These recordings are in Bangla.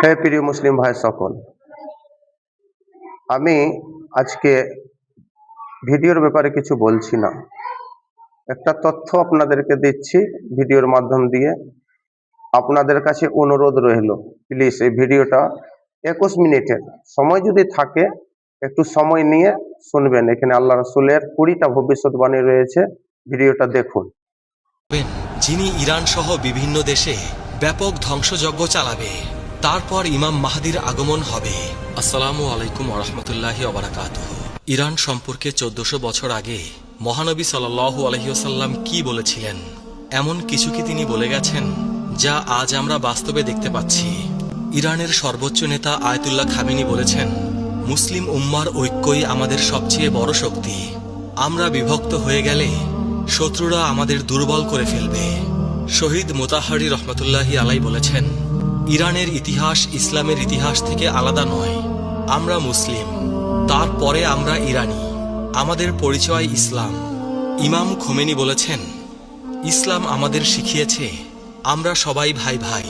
হে প্রিয় মুসলিম ভাই সকল, আমি আজকে ভিডিওর ব্যাপারে কিছু বলছি না, একটা তথ্য আপনাদেরকে দিচ্ছি ভিডিওর মাধ্যম দিয়ে। আপনাদের কাছে অনুরোধ রইল, প্লিজ এই ভিডিওটা 21 মিনিটের সময় যদি থাকে একটু সময় নিয়ে শুনবেন। এখানে আল্লাহ রাসূলের 20টা ভবিষ্যৎবাণী রয়েছে, ভিডিওটা দেখুন। যিনি ইরান সহ বিভিন্ন দেশে ব্যাপক ধ্বংসযজ্ঞ চালাবে, তারপর ইমাম মাহদির আগমন হবে। আসসালামু আলাইকুম ওয়া রাহমাতুল্লাহি ওয়া বারাকাতুহু। ইরান সম্পর্কে 1400 বছর আগে মহানবী সাল্লাল্লাহু আলাইহি ওয়াসাল্লাম কি বলেছিলেন, এমন কিছু কি তিনি বলে গেছেন যা আজ আমরা বাস্তবে দেখতে পাচ্ছি। ইরানের সর্বোচ্চ নেতা আয়াতুল্লাহ খামেনি বলেছেন, মুসলিম উম্মার ঐক্যই আমাদের সবচেয়ে বড় শক্তি। আমরা বিভক্ত হয়ে গেলে শত্রুরা আমাদের দুর্বল করে ফেলবে। শহীদ মোতাহারি রহমতুল্লাহি আলাই বলেছেন, ইরানের ইতিহাস ইসলামের ইতিহাস থেকে আলাদা নয়। আমরা মুসলিম, তারপরে আমরা ইরানি, আমাদের পরিচয় ইসলাম। ইমাম খোমেনি বলেছেন, ইসলাম আমাদের শিখিয়েছে আমরা সবাই ভাই ভাই।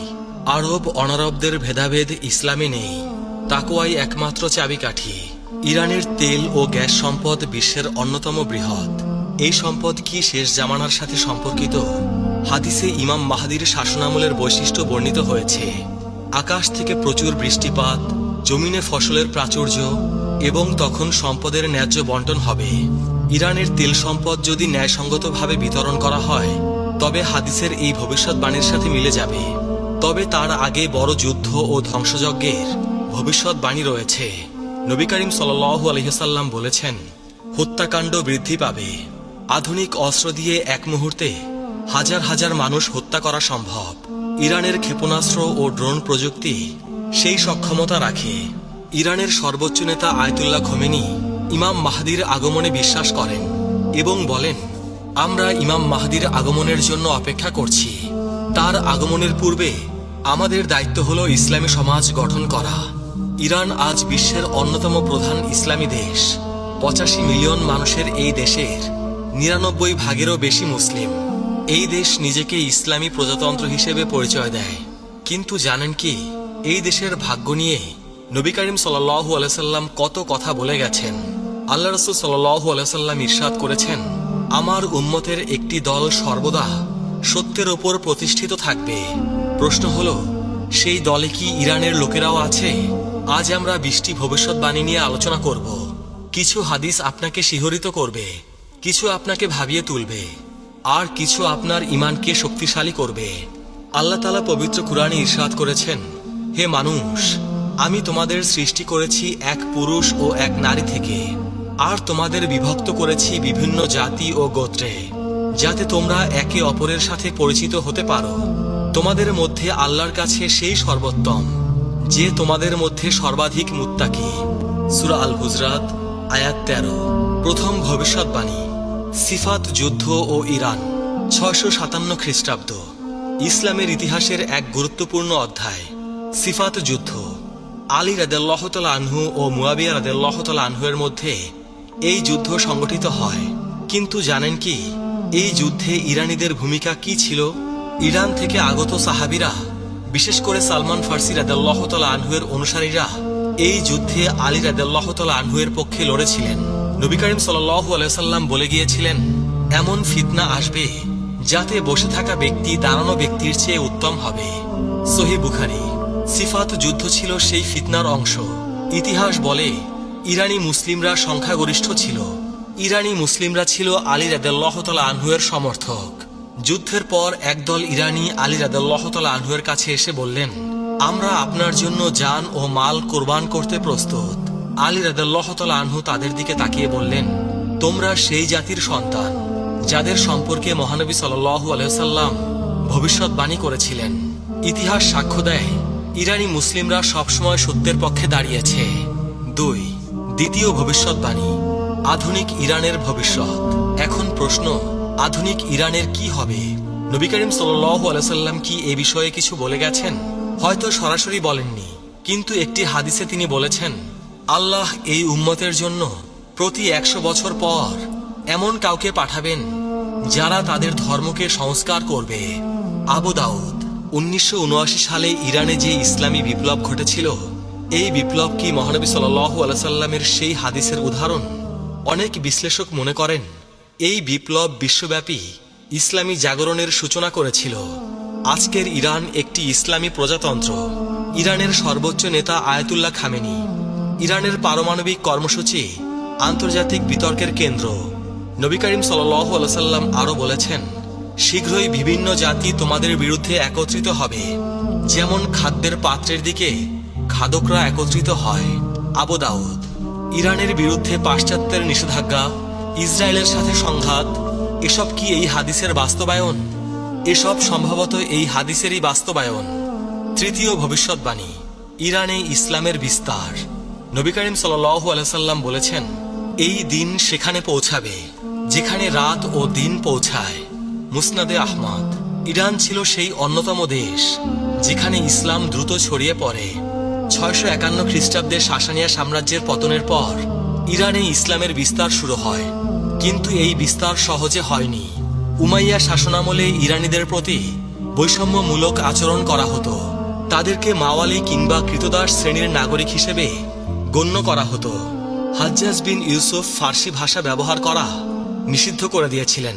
আরব অনারবদের ভেদাভেদ ইসলামে নেই, তাকওয়াই একমাত্র চাবিকাঠি। ইরানের তেল ও গ্যাস সম্পদ বিশ্বের অন্যতম বৃহৎ। এই সম্পদ কি শেষ জামানার সাথে সম্পর্কিত? হাদিসে ইমাম মাহদির শাসনামলের বৈশিষ্ট্য বর্ণিত হয়েছে। আকাশ থেকে প্রচুর বৃষ্টিপাত, জমিনে ফসলের প্রাচুর্য এবং তখন সম্পদের ন্যায্য বন্টন হবে। ইরানের তেল সম্পদ যদি ন্যায়সঙ্গতভাবে বিতরণ করা হয় তবে হাদিসের এই ভবিষ্যৎবাণীর সাথে মিলে যাবে। তবে তার আগে বড় যুদ্ধ ও ধ্বংসযজ্ঞের ভবিষ্যৎবাণী রয়েছে। নবী করিম সাল্লাল্লাহু আলাইহি ওয়াসাল্লাম বলেছেন, হত্যাকাণ্ড বৃদ্ধি পাবে। আধুনিক অস্ত্র দিয়ে এক মুহূর্তে হাজার হাজার মানুষ হত্যা করা সম্ভব। ইরানের ক্ষেপণাস্ত্র ও ড্রোন প্রযুক্তি সেই সক্ষমতা রাখে। ইরানের সর্বোচ্চ নেতা আয়াতুল্লাহ খোমেনি ইমাম মাহদির আগমনে বিশ্বাস করেন এবং বলেন, আমরা ইমাম মাহদির আগমনের জন্য অপেক্ষা করছি। তার আগমনের পূর্বে আমাদের দায়িত্ব হলো ইসলামী সমাজ গঠন করা। ইরান আজ বিশ্বের অন্যতম প্রধান ইসলামী দেশ। 85 মিলিয়ন মানুষের এই দেশের 99 ভাগেরও বেশি মুসলিম। এই দেশ নিজেকে ইসলামী প্রজাতন্ত্র হিসেবে পরিচয় দেয়। কিন্তু জানেন কি, এই দেশের ভাগ্য নিয়ে নবী করিম সাল্লাল্লাহু আলাইহি ওয়াসাল্লাম কত কথা বলে গেছেন। আল্লাহ রাসূল সাল্লাল্লাহু আলাইহি ওয়াসাল্লাম ইরশাদ করেছেন, আমার উম্মতের একটি দল সর্বদা সত্যের ওপর প্রতিষ্ঠিত থাকবে। প্রশ্ন হলো, সেই দলে কি ইরানের লোকেরাও আছে? আজ আমরা 20টি ভবিষ্যৎবাণী নিয়ে আলোচনা করব। কিছু হাদিস আপনাকে শিহরিত করবে, কিছু আপনাকে ভাবিয়ে তুলবে, আর কিছু আপনার ঈমানকে শক্তিশালী করবে। আল্লাহ তাআলা পবিত্র কুরআনে ইরশাদ করেছেন, হে মানুষ, আমি তোমাদের সৃষ্টি করেছি এক পুরুষ ও এক নারী থেকে, আর তোমাদের বিভক্ত করেছি বিভিন্ন জাতি ও গোত্রে, যাতে তোমরা একে অপরের সাথে পরিচিত হতে পারো। তোমাদের মধ্যে আল্লাহর কাছে সেই সর্বোত্তম যে তোমাদের মধ্যে সর্বাধিক মুত্তাকি। সূরা আল হুজরাত আয়াত 13। প্রথম ভবিষ্যৎবাণী, সিফাত যুদ্ধ ও ইরান, 657 খ্রিস্টাব্দ। ইসলামের ইতিহাসের এক গুরুত্বপূর্ণ অধ্যায়, সিফাত যুদ্ধ। আলী রাদিয়াল্লাহু তাআলা আনহু ও মুয়াবিয়া রাদিয়াল্লাহু তাআলা আনহুর মধ্যে এই যুদ্ধ সংগঠিত হয়। কিন্তু জানেন কি, এই যুদ্ধে ইরানীদের ভূমিকা কি ছিল? ইরান থেকে আগত সাহাবীরা, বিশেষ করে সালমান ফার্সি রাদিয়াল্লাহু তাআলা আনহুর অনুসারীরা এই যুদ্ধে আলী রাদিয়াল্লাহু তাআলা আনহুর পক্ষে লড়েছিলেন। নবী করিম সাল্লাল্লাহু আলাইহি ওয়াসাল্লাম বলে গিয়েছিলেন, এমন ফিতনা আসবে যাতে বসে থাকা ব্যক্তি দাঁড়ানো ব্যক্তির চেয়ে উত্তম হবে। সহিহ বুখারী। সিফাত যুদ্ধ ছিল সেই ফিতনার অংশ। ইতিহাস বলে, ইরানি মুসলিমরা সংখ্যাগরিষ্ঠ ছিল। ইরানি মুসলিমরা ছিল আলী রাদিয়াল্লাহু তাআলা আনহুর সমর্থক। যুদ্ধের পর একদল ইরানি আলী রাদিয়াল্লাহু তাআলা আনহুর কাছে এসে বললেন, আমরা আপনার জন্য জান ও মাল কোরবান করতে প্রস্তুত। আলী রাদিয়াল্লাহু তাআলা আনহু তাদের দিকে তাকিয়ে বললেন, তোমরা সেই জাতির সন্তান যাদের সম্পর্কে মহানবী সাল্লাল্লাহু আলাইহি ওয়াসাল্লাম ভবিষ্যৎবাণী করেছিলেন। ইতিহাস সাক্ষ্য দেয়, ইরানি মুসলিমরা সবসময় সত্যের পক্ষে দাঁড়িয়েছে। 2. দ্বিতীয় ভবিষ্যৎবাণী, আধুনিক ইরানের ভবিষ্যৎ। এখন প্রশ্ন, আধুনিক ইরানের কি হবে? নবী করিম সাল্লাল্লাহু আলাইহি ওয়াসাল্লাম কি এ বিষয়ে কিছু বলে গেছেন? হয়তো সরাসরি বলেননি, কিন্তু একটি হাদিসে তিনি বলেছেন, আল্লাহ এই উম্মতের জন্য প্রতি 100 বছর পর এমন কাউকে পাঠাবেন যারা তাদের ধর্মকে সংস্কার করবে। আবু দাউদ। 1979 সালে ইরানে যে ইসলামী বিপ্লব ঘটেছিল, এই বিপ্লব কি মহানবী সাল্লাল্লাহু আলাইহি সাল্লামের সেই হাদিসের উদাহরণ? অনেক বিশ্লেষক মনে করেন এই বিপ্লব বিশ্বব্যাপী ইসলামী জাগরণের সূচনা করেছিল। আজকের ইরান একটি ইসলামী প্রজাতন্ত্র। ইরানের সর্বোচ্চ নেতা আয়াতুল্লাহ খামেনি। ইরানের পারমাণবিক কর্মসূচি আন্তর্জাতিক বিতর্কের কেন্দ্র। নবী করিম সাল্লাল্লাহু আলাইহি সাল্লাম আরও বলেছেন, শীঘ্রই বিভিন্ন জাতি তোমাদের বিরুদ্ধে একত্রিত হবে, যেমন খাদ্যের পাত্রের দিকে খাদকরা একত্রিত হয়। আবু দাউদ। ইরানের বিরুদ্ধে পাশ্চাত্যের নিষেধাজ্ঞা, ইসরায়েলের সাথে সংঘাত, এসব কি এই হাদিসের বাস্তবায়ন? এসব সম্ভবত এই হাদিসেরই বাস্তবায়ন। তৃতীয় ভবিষ্যৎবাণী, ইরানে ইসলামের বিস্তার। নবী করিম সাল্লাল্লাহু আলাইহি সাল্লাম বলেছেন, এই দিন সেখানে পৌঁছাবে যেখানে রাত ও দিন পৌঁছায়। মুসনাদে আহমদ। ইরান ছিল সেই অন্যতম দেশ যেখানে ইসলাম দ্রুত ছড়িয়ে পড়ে। 651 খ্রিস্টাব্দে সাসানিয়া সাম্রাজ্যের পতনের পর ইরানে ইসলামের বিস্তার শুরু হয়, কিন্তু এই বিস্তার সহজে হয়নি। উমাইয়া শাসনামলে ইরানিদের প্রতি বৈষম্যমূলক আচরণ করা হতো। তাদেরকে মাওয়ালি কিংবা কৃতদাস শ্রেণীর নাগরিক হিসেবে গণ্য করা হতো। হাজ্জাজ বিন ইউসুফ ফার্সি ভাষা ব্যবহার করা নিষিদ্ধ করে দিয়েছিলেন,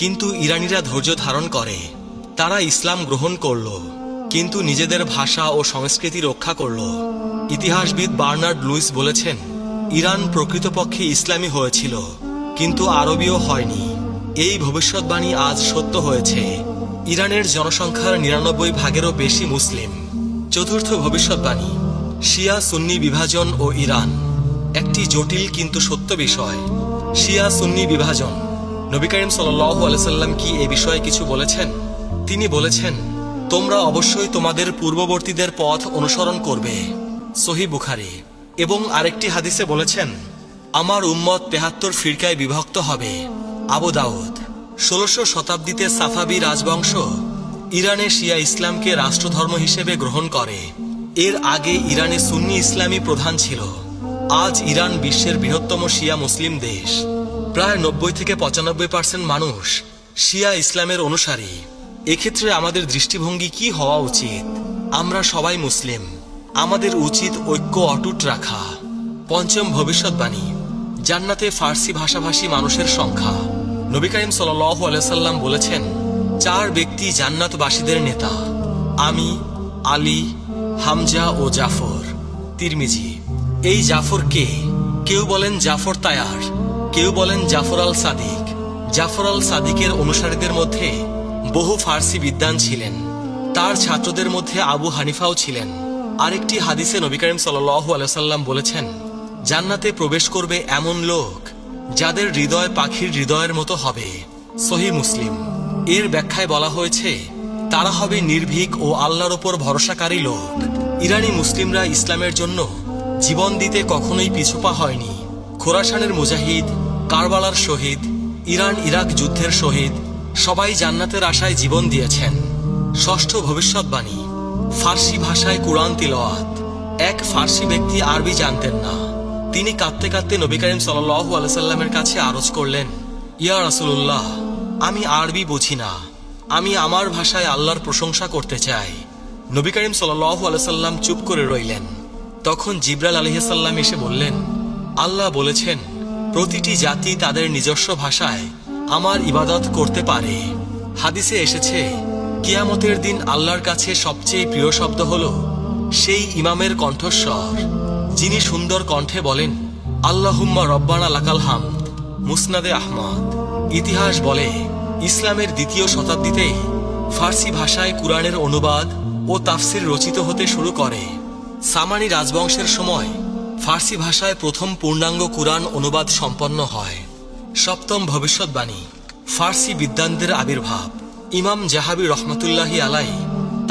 কিন্তু ইরানিরা ধৈর্য ধারণ করে। তারা ইসলাম গ্রহণ করল, কিন্তু নিজেদের ভাষা ও সংস্কৃতি রক্ষা করল। ইতিহাসবিদ বার্নার্ড লুইস বলেছেন, ইরান প্রকৃতপক্ষে ইসলামী হয়েছিল, কিন্তু আরবীয় হয়নি। এই ভবিষ্যৎবাণী আজ সত্য হয়েছে। ইরানের জনসংখ্যার 99 ভাগেরও বেশি মুসলিম। চতুর্থ ভবিষ্যৎবাণী, শিয়া সুন্নি বিভাজন ও ইরান। একটি জটিল কিন্তু সত্য বিষয়। শিয়া সুন্নি বিভাজন। নবী করিম সাল্লাল্লাহু আলাইহি সাল্লাম কি এ বিষয়ে কিছু বলেছেন? তিনি বলেছেন, তোমরা অবশ্যই তোমাদের পূর্ববর্তীদের পথ অনুসরণ করবে। সহিহ বুখারী। এবং আরেকটি হাদিসে বলেছেন, আমার উম্মত 73 ফিরকায় বিভক্ত হবে। আবু দাউদ। 16শো শতাব্দীতে সাফাবি রাজবংশ ইরানে শিয়া ইসলামকে রাষ্ট্রধর্ম হিসেবে গ্রহণ করে। এর আগে ইরানে সুন্নি ইসলামী প্রধান ছিল। আজ ইরান বিশ্বের বৃহত্তম শিয়া মুসলিম দেশ। প্রায় 90 থেকে 95% মানুষ শিয়া ইসলামের অনুসারী। এক্ষেত্রে আমাদের দৃষ্টিভঙ্গি কি হওয়া উচিত? আমরা সবাই মুসলিম, আমাদের উচিত ঐক্য অটুট রাখা। পঞ্চম ভবিষ্যৎবাণী, জান্নাতে ফার্সি ভাষাভাষী মানুষের সংখ্যা। নবী করিম সাল্লাল্লাহু আলাইহি সাল্লাম বলেছেন, 4 ব্যক্তি জান্নাতবাসীদের নেতা, আমি, আলী, হামজা ও জাফর। তিরমিজি। এই জাফর কে? কেউ বলেন জাফর তায়ার, কেউ বলেন জাফর আল সাদিক। জাফর আল সাদিকের অনুসারীদের মধ্যে বহু ফার্সি বিদ্বান ছিলেন। তার ছাত্রদের মধ্যে আবু হানিফাও ছিলেন। আরেকটি হাদিসে নবী করিম সাল্লাল্লাহু আলাইহি সাল্লাম বলেছেন, জান্নাতে প্রবেশ করবে এমন লোক যাদের হৃদয় পাখির হৃদয়ের মতো হবে। সহিহ মুসলিম। এর ব্যাখ্যায় বলা হয়েছে, তারা হবে নির্ভীক ও আল্লাহর ওপর ভরসাকারী লোক। ইরানি মুসলিমরা ইসলামের জন্য জীবন দিতে কখনোই পিছুপা হয়নি। খোরাসানের মুজাহিদ, কারবালার শহীদ, ইরান ইরাক যুদ্ধের শহীদ সবাই জান্নাতের আশায় জীবন দিয়েছেন। ষষ্ঠ ভবিষ্যৎবাণী, ফার্সি ভাষায় কুরআন তিলাওয়াত। এক ফার্সি ব্যক্তি আরবি জানতেন না। তিনি কাঁদতে কাঁদতে নবী করিম সাল্লাল্লাহু আলাইহি সাল্লামের কাছে আরজ করলেন, ইয়া রাসূলুল্লাহ, আমি আরবি বুঝি না, আমি আমার ভাষায় আল্লাহর প্রশংসা করতে চাই। নবী করিম সাল্লাল্লাহু আলাইহি সাল্লাম চুপ করে রইলেন। তখন জিবরাইল আলাইহিস সালাম এসে বললেন, আল্লাহ বলেছেন, প্রতিটি জাতি তাদের নিজস্ব ভাষায় আমার ইবাদত করতে পারে। হাদিসে এসেছে, কিয়ামতের দিন আল্লাহর কাছে সবচেয়ে প্রিয় শব্দ হলো সেই ইমামের কণ্ঠস্বর যিনি সুন্দর কণ্ঠে বলেন, আল্লাহুম্মা রব্বানা লাকাল হামদ। মুসনাদে আহমদ। ইতিহাস বলে, ইসলামের 2য় শতাব্দীতে ফার্সি ভাষায় কুরআনের অনুবাদ ও তাফসির রচিত হতে শুরু করে। সামানি রাজবংশের সময় ফার্সি ভাষায় প্রথম পূর্ণাঙ্গ কুরআন অনুবাদ সম্পন্ন হয়। সপ্তম ভবিষ্যৎবাণী, ফার্সি বিদ্বানদের আবির্ভাব। ইমাম জাহাবি রহমতুল্লাহি আলাইহি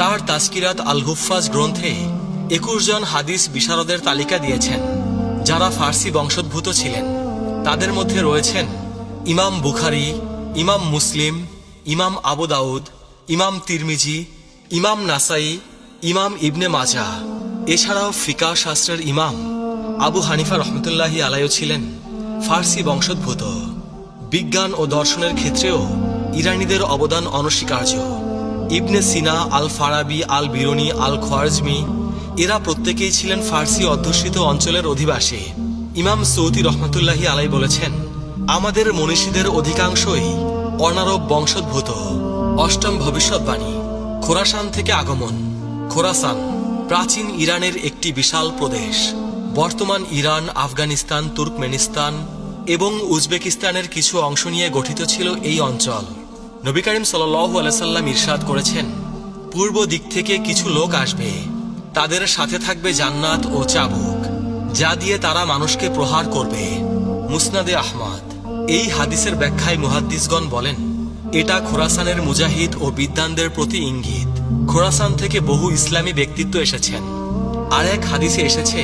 তার তাজকিরাত আল হুফাজ গ্রন্থে 21 জন হাদিস বিশারদের তালিকা দিয়েছেন যারা ফার্সি বংশোদ্ভূত ছিলেন। তাদের মধ্যে রয়েছেন ইমাম বুখারী, ইমাম মুসলিম, ইমাম আবু দাউদ, ইমাম তিরমিজি, ইমাম নাসাই, ইমাম ইবনে মাজাহ। এছাড়াও ফিকাহ শাস্ত্রের ইমাম আবু হানিফা রহমতুল্লাহি আলাইহি ছিলেন ফার্সি বংশোদ্ভূত। বিজ্ঞান ও দর্শনের ক্ষেত্রেও ইরানিদের অবদান অনস্বীকার্য। ইবনে সিনা, আল ফারাবি, আল বিরুনি, আল খোয়ারজমি এরা প্রত্যেকেই ছিলেন ফার্সি অধ্যুষিত অঞ্চলের অধিবাসী। ইমাম সৌদি রহমতুল্লাহি আলাই বলেছেন, আমাদের মনীষীদের অধিকাংশই অনারব বংশোদ্ভূত। অষ্টম ভবিষ্যৎবাণী, খোরাসান থেকে আগমন। খোরাসান প্রাচীন ইরানের একটি বিশাল প্রদেশ। বর্তমান ইরান, আফগানিস্তান, তুর্কমেনিস্তান এবং উজবেকিস্তানের কিছু অংশ নিয়ে গঠিত ছিল এই অঞ্চল। নবী করিম সাল্লাল্লাহু আলাইহি সাল্লাম ইরশাদ করেছেন, পূর্ব দিক থেকে কিছু লোক আসবে, তাদের সাথে থাকবে জান্নাত ও চাবুক, যা দিয়ে তারা মানুষকে প্রহার করবে। মুসনাদে আহমদ। এই হাদিসের ব্যাখ্যায় মুহাদ্দিসগণ বলেন, এটা খোরাসানের মুজাহিদ ও বিদ্বানদের প্রতি ইঙ্গিত। খোরাসান থেকে বহু ইসলামী ব্যক্তিত্ব এসেছেন। আর এক হাদিসে এসেছে,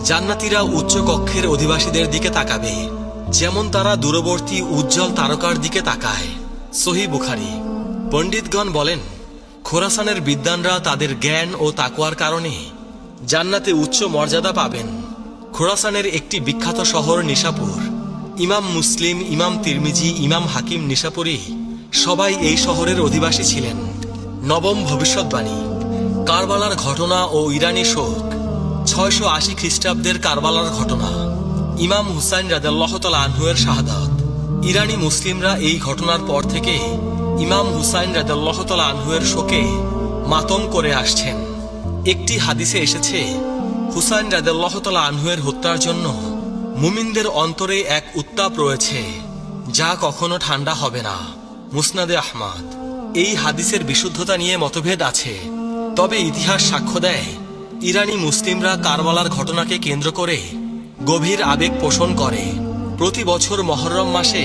জান্নাতীরা উচ্চ কক্ষের অধিবাসীদের দিকে তাকাবে, যেমন তারা দূরবর্তী উজ্জ্বল তারকার দিকে তাকায়। সহিহ বুখারী। পণ্ডিতগণ বলেন, খোরাসানের বিদ্বানরা তাদের জ্ঞান ও তাকওয়ার কারণে জান্নাতে উচ্চ মর্যাদা পাবেন। খোরাসানের একটি বিখ্যাত শহর নিশাপুর। ইমাম মুসলিম, ইমাম তিরমিজি, ইমাম হাকিম নিশাপুরি সবাই এই শহরের অধিবাসী ছিলেন। নবম ভবিষ্যৎবাণী, কারবালার ঘটনা ও ইরানি শোক। 680 খ্রিস্টাব্দের কারবালার ঘটনা। ইমাম হুসাইন রাদিয়াল্লাহু তাআলা আনহু এর শাহাদাত। ইরানি মুসলিমরা এই ঘটনার পর থেকে ইমাম হুসাইন রাদিয়াল্লাহু তাআলা আনহু এর শোকে মাতম করে আসছেন। একটি হাদিসে এসেছে, হুসাইন রাদিয়াল্লাহু তাআলা আনহু এর হত্যার জন্য মুমিনদের অন্তরে এক উত্তাপ রয়েছে, যা কখনো ঠান্ডা হবে না। মুসনাদে আহমদ। এই হাদিসের বিশুদ্ধতা নিয়ে মতভেদ আছে, তবে ইতিহাস সাক্ষ্য দেয় ইরানি মুসলিমরা কারবালার ঘটনাকে কেন্দ্র করে গভীর আবেগ পোষণ করে। প্রতি বছর মহররম মাসে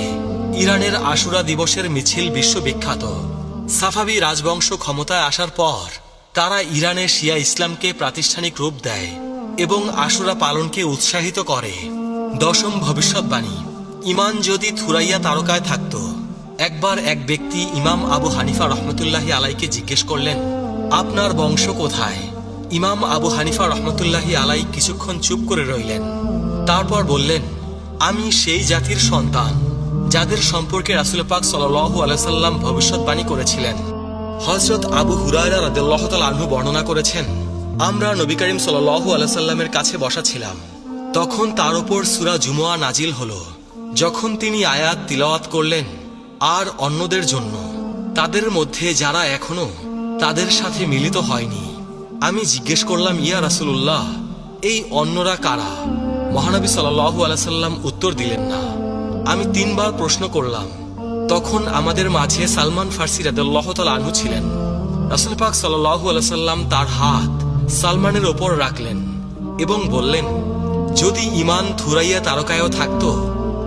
ইরানের আশুরা দিবসের মিছিল বিশ্ববিখ্যাত। সাফাবি রাজবংশ ক্ষমতায় আসার পর তারা ইরানে শিয়া ইসলামকে প্রাতিষ্ঠানিক রূপ দেয় এবং আশুরা পালনকে উৎসাহিত করে। দশম ভবিষ্যৎবাণী, ইমান যদি থুরাইয়া তারকায় থাকত। একবার এক ব্যক্তি ইমাম আবু হানিফা রহমতুল্লাহি আলাইকে জিজ্ঞেস করলেন, আপনার বংশ কোথায়? ইমাম আবু হানিফা রহমতুল্লাহি আলাই কিছুক্ষণ চুপ করে রইলেন। তারপর বললেন, আমি সেই জাতির সন্তান যাদের সম্পর্কে রাসূল পাক সাল্লাল্লাহু আলাইহি সাল্লাম ভবিষ্যৎবাণী করেছিলেন। হযরত আবু হুরায়রা রাদিয়াল্লাহু তাআলা আনহু বর্ণনা করেছেন, আমরা নবী করিম সাল্লাল্লাহু আলাইহি সাল্লামের কাছে বসা ছিলাম। তখন তার উপর সূরা জুমুয়া নাজিল হলো। যখন তিনি আয়াত তিলাওয়াত করলেন, আর অন্যদের জন্য, তাদের মধ্যে যারা এখনো তাদের সাথে মিলিত হয়নি। আমি জিজ্ঞেস করলাম, ইয়া রাসূলুল্লাহ, এই অন্যরা কারা? মহানবী সাল্লাল্লাহু আলাইহি সাল্লাম উত্তর দিলেন না। আমি 3 বার প্রশ্ন করলাম। তখন আমাদের মাঝে সালমান ফার্সি রাদিয়াল্লাহু তাআলা আনহু ছিলেন। রাসূল পাক সাল্লাল্লাহু আলাইহি সাল্লাম তার হাত সালমানের ওপর রাখলেন এবং বললেন, যদি ঈমান থুরাইয়া তারকায়ও থাকতো,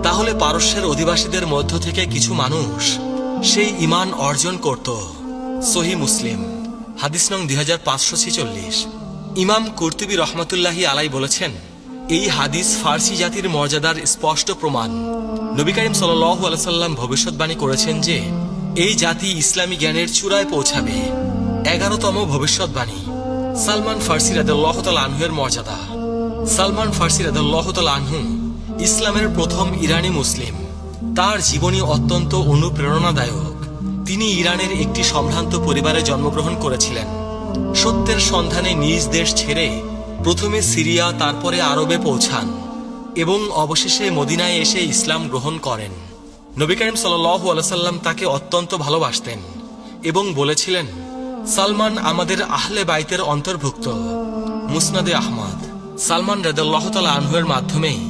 তাহলে পারস্যের অধিবাসীদের মধ্য থেকে কিছু মানুষ সেই ঈমান অর্জন করত। সহিহ মুসলিম। হাদিস নং 2546। ইমাম কুরতুবী রহমাতুল্লাহি আলাই বলেছেন, এই হাদিস ফার্সি জাতির মর্যাদার স্পষ্ট প্রমাণ। নবী করিম সাল্লাল্লাহু আলাইহি সাল্লাম ভবিষ্যৎবাণী করেছেন যে এই জাতি ইসলামী জ্ঞানের চূড়ায় পৌঁছাবে। 11তম ভবিষ্যৎবাণী, সালমান ফার্সি রাদিয়াল্লাহু তাআলা আনহু এর মর্যাদা। সালমান ফার্সি রাদিয়াল্লাহু তাআলা আনহু ইসলামের প্রথম ইরানি মুসলিম। তার জীবনী অত্যন্ত অনুপ্রেরণাদায়ক। তিনি ইরানের একটি সম্ভ্রান্ত পরিবারে জন্মগ্রহণ করেছিলেন। সত্যের সন্ধানে নিজ দেশ ছেড়ে প্রথমে সিরিয়া, তারপরে আরবে পৌঁছান এবং অবশেষে মদিনায় এসে ইসলাম গ্রহণ করেন। নবী করিম সাল্লাল্লাহু আলাইহি সাল্লাম তাকে অত্যন্ত ভালোবাসতেন এবং বলেছিলেন, সালমান আমাদের আহলে বাইতের অন্তর্ভুক্ত। মুসনাদে আহমদ। সালমান রাদিয়াল্লাহু তাআলা আনহু এর মাধ্যমেই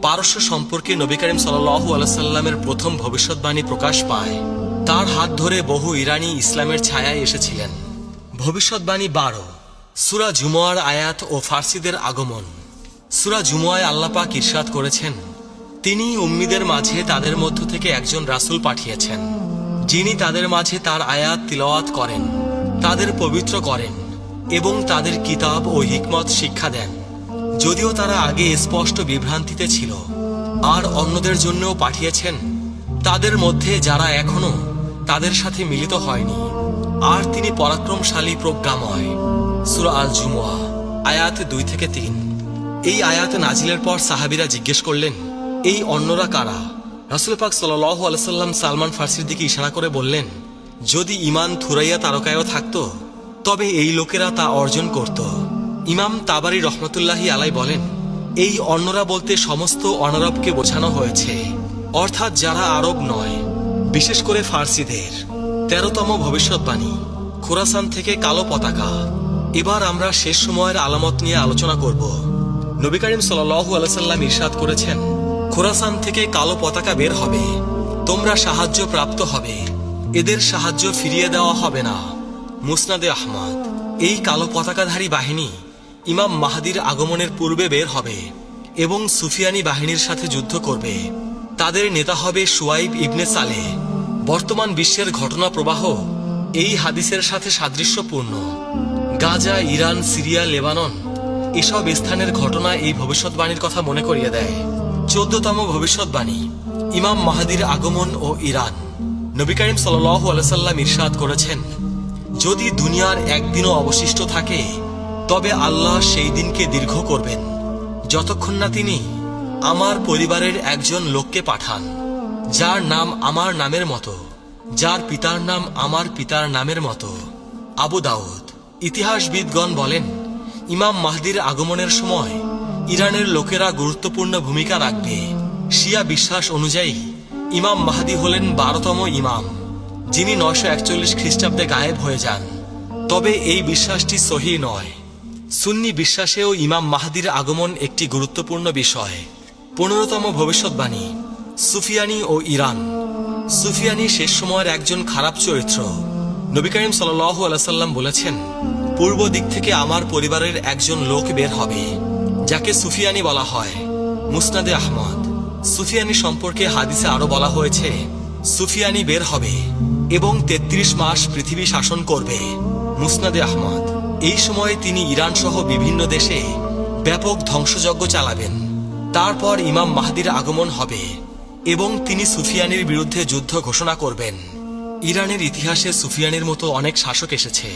পারস্য সম্পর্কে নবী করিম সাল্লাল্লাহু আলাইহি সাল্লামের প্রথম ভবিষ্যৎবাণী প্রকাশ পায়। তার হাত ধরে বহু ইরানি ইসলামের ছায়ায় এসেছিলেন। ভবিষ্যৎবাণী 12। সূরা জুমুয়ার আয়াত ও ফার্সিদের আগমন। সূরা জুমুয়ায় আল্লাহ পাক ইরশাদ করেছেন, তিনি উম্মীদের মাঝে তাদের মধ্য থেকে একজন রাসূল পাঠিয়েছেন, যিনি তাদের মাঝে তার আয়াত তিলাওয়াত করেন, তাদের পবিত্র করেন এবং তাদের কিতাব ও হিকমত শিক্ষা দেন, যদিও তারা আগে স্পষ্ট বিভ্রান্তিতে ছিল। আর অন্যদের জন্যও পাঠিয়েছেন, তাদের মধ্যে যারা এখনো তাদের সাথে মিলিত হয়নি। আর তিনি পরাক্রমশালী, প্রজ্ঞাময়। সূরা আল জুমুয়া আয়াত 2 থেকে 3। এই আয়াত নাজিলের পর সাহাবীরা জিজ্ঞেস করলেন, এই অন্যরা কারা? রাসূল পাক সাল্লাল্লাহু আলাইহি সাল্লাম সালমান ফার্সির দিকে ইশারা করে বললেন, যদি ঈমান থুরাইয়া তারকায়ও থাকত তবে এই লোকেরা তা অর্জন করত। ইমাম তাবারি রহমতুল্লাহি আলাই বলেন, এই অন্যরা বলতে সমস্ত অনারবকে বোঝানো হয়েছে, অর্থাৎ যারা আরব নয়, বিশেষ করে ফার্সিদের। 13তম ভবিষ্যৎবাণী, খোরাসান থেকে কালো পতাকা। এবার আমরা শেষ সময়ের আলামত নিয়ে আলোচনা করব। নবী করিম সাল্লাল্লাহু আলাইহি সাল্লাম ইরশাদ করেছেন, খোরাসান থেকে কালো পতাকা বের হবে, তোমরা সাহায্য প্রাপ্ত হবে, এদের সাহায্য ফিরিয়ে দেওয়া হবে না। মুসনাদে আহমদ। এই কালো পতাকাধারী বাহিনী ইমাম মাহদির আগমনের পূর্বে বের হবে এবং সুফিয়ানি বাহিনীর সাথে যুদ্ধ করবে। তাদের নেতা হবে শুয়াইব ইবনে সালেহ। বর্তমান বিশ্বের ঘটনা প্রবাহ এই হাদিসের সাথে সাদৃশ্যপূর্ণ। গাজা, ইরান, সিরিয়া, লেবানন এসব স্থানের ঘটনা এই ভবিষ্যৎবাণীর কথা মনে করিয়ে দেয়। 14তম ভবিষ্যৎবাণী, ইমাম মাহদির আগমন ও ইরান। নবী করিম সাল্লাল্লাহু আলাইহি সাল্লাম ইরশাদ করেছেন, যদি দুনিয়ার একদিনও অবশিষ্ট থাকে তবে আল্লাহ সেই দিনকে দীর্ঘ করবেন যতক্ষণ না তিনি আমার পরিবারের একজন লোককে পাঠান, যার নাম আমার নামের মতো, যার পিতার নাম আমার পিতার নামের মতো। আবু দাউদ। ইতিহাসবিদগণ বলেন, ইমাম মাহদির আগমনের সময় ইরানের লোকেরা গুরুত্বপূর্ণ ভূমিকা রাখবে। শিয়া বিশ্বাস অনুযায়ী ইমাম মাহদি হলেন 12তম ইমাম, যিনি 941 খ্রিস্টাব্দে গায়েব হয়ে যান। তবে এই বিশ্বাসটি সহিহ নয়। সুন্নি বিশ্বাসেও ইমাম মাহদির আগমন একটি গুরুত্বপূর্ণ বিষয়। 15তম ভবিষ্যৎবাণী, সুফিয়ানি ও ইরান। সুফিয়ানি শেষ সময়ের একজন খারাপ চরিত্র। নবী করিম সাল্লাল্লাহু আলাইহি সাল্লাম বলেছেন, পূর্ব দিক থেকে আমার পরিবারের একজন লোক বের হবে, যাকে সুফিয়ানি বলা হয়। মুসনাদে আহমদ। সুফিয়ানি সম্পর্কে হাদিসে আরো বলা হয়েছে, সুফিয়ানি বের হবে এবং 33 মাস পৃথিবী শাসন করবে। মুসনাদে আহমদ। এই সময়ে তিনি ইরান সহ বিভিন্ন দেশে ব্যাপক ধ্বংসযজ্ঞ চালাবেন। তারপর ইমাম মাহদির আগমন হবে এবং তিনি সুফিয়ানির বিরুদ্ধে যুদ্ধ ঘোষণা করবেন। ইরানের ইতিহাসে সুফিয়ানির মতো অনেক শাসক এসেছে,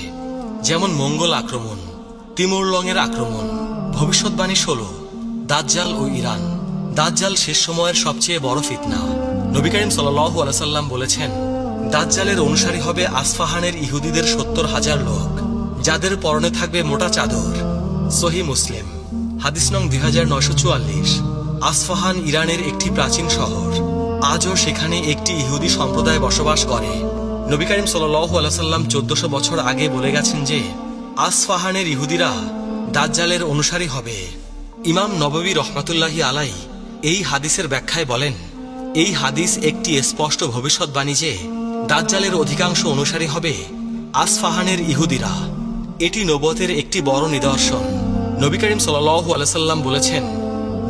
যেমন মঙ্গল আক্রমণ, তিমুরলংয়ের আক্রমণ। ভবিষ্যৎবাণী 16, দাজ্জাল ও ইরান। দাজ্জাল শেষ সময়ের সবচেয়ে বড় ফিতনা। নবী করিম সাল্লাল্লাহু আলাইহি সাল্লাম বলেছেন, দাজ্জালের অনুসারী হবে আসফাহানের ইহুদিদের 70,000 লোক, যাদের পরনে থাকবে মোটা চাদর। সহিহ মুসলিম। হাদিস নং 2944। আসফাহান ইরানের একটি প্রাচীন শহর। আজও সেখানে একটি ইহুদি সম্প্রদায় বসবাস করে। নবী করিম সাল্লাল্লাহু আলাইহি সাল্লাম 1400 বছর আগে বলে গেছেন যে আসফাহানের ইহুদিরা দাজ্জালের অনুসারী হবে। ইমাম নববী রহমাতুল্লাহি আলাই এই হাদিসের ব্যাখ্যায় বলেন, এই হাদিস একটি স্পষ্ট ভবিষ্যৎবাণী যে দাজ্জালের অধিকাংশ অনুসারী হবে আসফাহানের ইহুদিরা। এটি নবুয়তের একটি বড় নিদর্শন। নবী করিম সাল্লাল্লাহু আলাইহি সাল্লাম বলেছেন,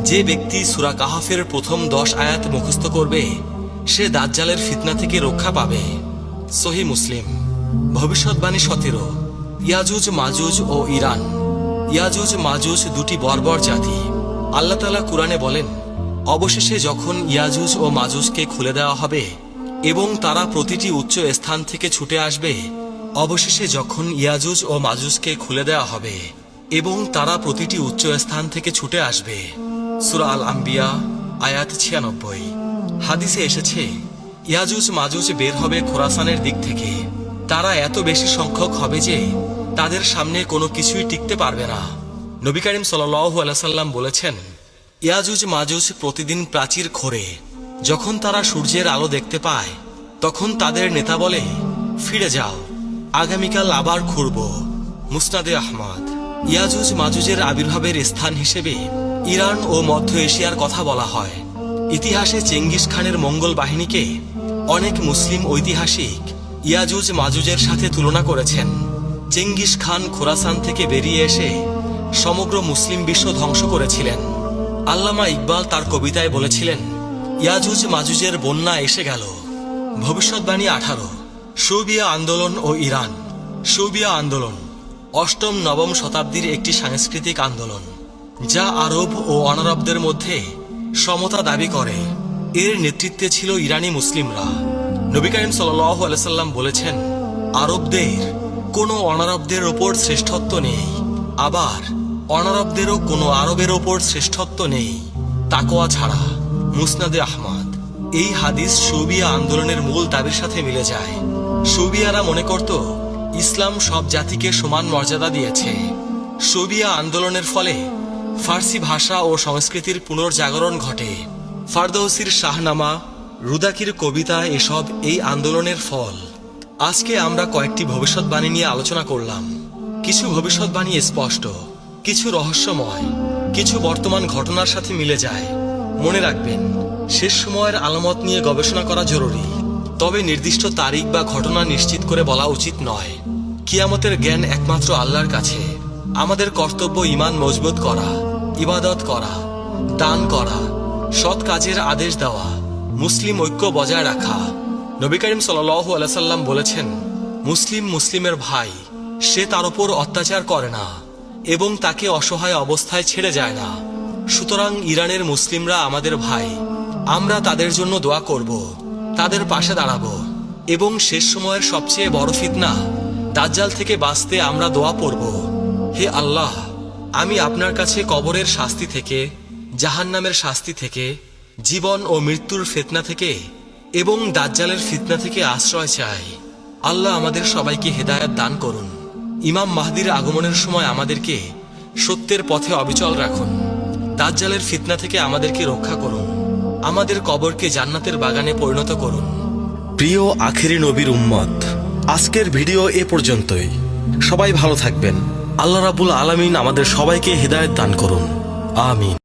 যে ব্যক্তি সূরা কাহফের প্রথম 10 আয়াত মুখস্থ করবে সে দাজ্জালের ফিতনা থেকে রক্ষা পাবে। সহিহ মুসলিম। ভবিষ্যৎবাণী 17, ইয়াজুজ মাজুজ ও ইরান। ইয়াজুজ মাজুজ দুটি বর্বর জাতি। আল্লাহ তাআলা কুরআনে বলেন, অবশেষে যখন ইয়াজুজ ও মাজুজকে খুলে দেওয়া হবে এবং তারা প্রতিটি উচ্চ স্থান থেকে ছুটে আসবে। অবশেষে যখন ইয়াজুজ ও মাজুজকে খুলে দেওয়া হবে এবং তারা প্রতিটি উচ্চ স্থান থেকে ছুটে আসবে। সূরা আল আম্বিয়া আয়াত 96। হাদিসে এসেছে, ইয়াজুজ মাজুজ বের হবে খোরাসানের দিক থেকে। তারা এত বেশি সংখ্যক হবে যে তাদের সামনে কোনো কিছুই টিকতে পারবে না। নবী করিম সাল্লাল্লাহু আলাইহি সাল্লাম বলেছেন, ইয়াজুজ মাজুজ প্রতিদিন প্রাচীর খোঁড়ে। যখন তারা সূর্যের আলো দেখতে পায় তখন তাদের নেতা বলে, ফিরে যাও, আগামীকাল আবার খুঁড়ব। মুসনাদে আহমদ। ইয়াজুজ মাজুজের আবির্ভাবের স্থান হিসেবে ইরান ও মধ্য এশিয়ার কথা বলা হয়। ইতিহাসে চেঙ্গিস খানের মঙ্গল বাহিনীকে অনেক মুসলিম ঐতিহাসিক ইয়াজুজ মাজুজের সাথে তুলনা করেছেন। চেঙ্গিস খান খোরাসান থেকে বেরিয়ে এসে সমগ্র মুসলিম বিশ্ব ধ্বংস করেছিলেন। আল্লামা ইকবাল তার কবিতায় বলেছিলেন, ইয়াজুজ মাজুজের বন্যা এসে গেল। ভবিষ্যৎবাণী 18, শৌবিয়া আন্দোলন ও ইরান। শৌবিয়া আন্দোলন 8ম-9ম শতাব্দীর একটি সাংস্কৃতিক আন্দোলন, যা আরব ও অনারবদের মধ্যে সমতা দাবি করে। এর নেতৃত্বে ছিল ইরানি মুসলিমরা। নবী করিম সাল্লাল্লাহু আলাইহি সাল্লাম বলেছেন, আরবদের কোনো অনারবদের ওপর শ্রেষ্ঠত্ব নেই, আবার অনারবদেরও কোনো আরবের ওপর শ্রেষ্ঠত্ব নেই, তাকওয়া ছাড়া। মুসনাদে আহমদ। এই হাদিস শৌবিয়া আন্দোলনের মূল দাবির সাথে মিলে যায়। সুবিয়ারা মনে করত ইসলাম সব জাতিকে সমান মর্যাদা দিয়েছে। সুবিয়া আন্দোলনের ফলে ফার্সি ভাষা ও সংস্কৃতির পুনর্জাগরণ ঘটে। ফারদৌসির শাহনামা, রুদাকির কবিতা এসব এই আন্দোলনের ফল। আজকে আমরা কয়েকটি ভবিষ্যৎবাণী নিয়ে আলোচনা করলাম। কিছু ভবিষ্যৎবাণী স্পষ্ট, কিছু রহস্যময়, কিছু বর্তমান ঘটনার সাথে মিলে যায়। মনে রাখবেন, শেষ সময়ের আলামত নিয়ে গবেষণা করা জরুরি, তবে নির্দিষ্ট তারিখ বা ঘটনা নিশ্চিত করে বলা উচিত নয়। কিয়ামতের জ্ঞান একমাত্র আল্লাহর কাছে। আমাদের কর্তব্য ঈমান মজবুত করা, ইবাদত করা, দান করা, সৎ কাজের আদেশ দেওয়া, মুসলিম ঐক্য বজায় রাখা। নবী করিম সাল্লাল্লাহু আলাইহি সাল্লাম বলেছেন, মুসলিম মুসলিমের ভাই, সে তার উপর অত্যাচার করে না এবং তাকে অসহায় অবস্থায় ছেড়ে যায় না। সুতরাং ইরানের মুসলিমরা আমাদের ভাই। আমরা তাদের জন্য দোয়া করব, তাদের পাশে দাঁড়াবো এবং শেষ সময়ের সবচেয়ে বড় ফিতনা দাজ্জাল থেকে বাঁচতে আমরা দোয়া পড়ব। হে আল্লাহ, আমি আপনার কাছে কবরের শাস্তি থেকে, জাহান্নামের শাস্তি থেকে, জীবন ও মৃত্যুর ফিতনা থেকে এবং দাজ্জালের ফিতনা থেকে আশ্রয় চাই। আল্লাহ আমাদের সবাইকে হেদায়েত দান করুন। ইমাম মাহদির আগমনের সময় আমাদেরকে সত্যের পথে অবিচল রাখুন। দাজ্জালের ফিতনা থেকে আমাদেরকে রক্ষা করুন। আমাদের কবরকে জান্নাতের বাগানে পরিণত করুন। প্রিয় আখেরি নবীর উম্মত, আজকের ভিডিও এ পর্যন্তই। সবাই ভালো থাকবেন। আল্লাহ রাব্বুল আলামিন আমাদের সবাইকে হেদায়েত দান করুন। আমিন।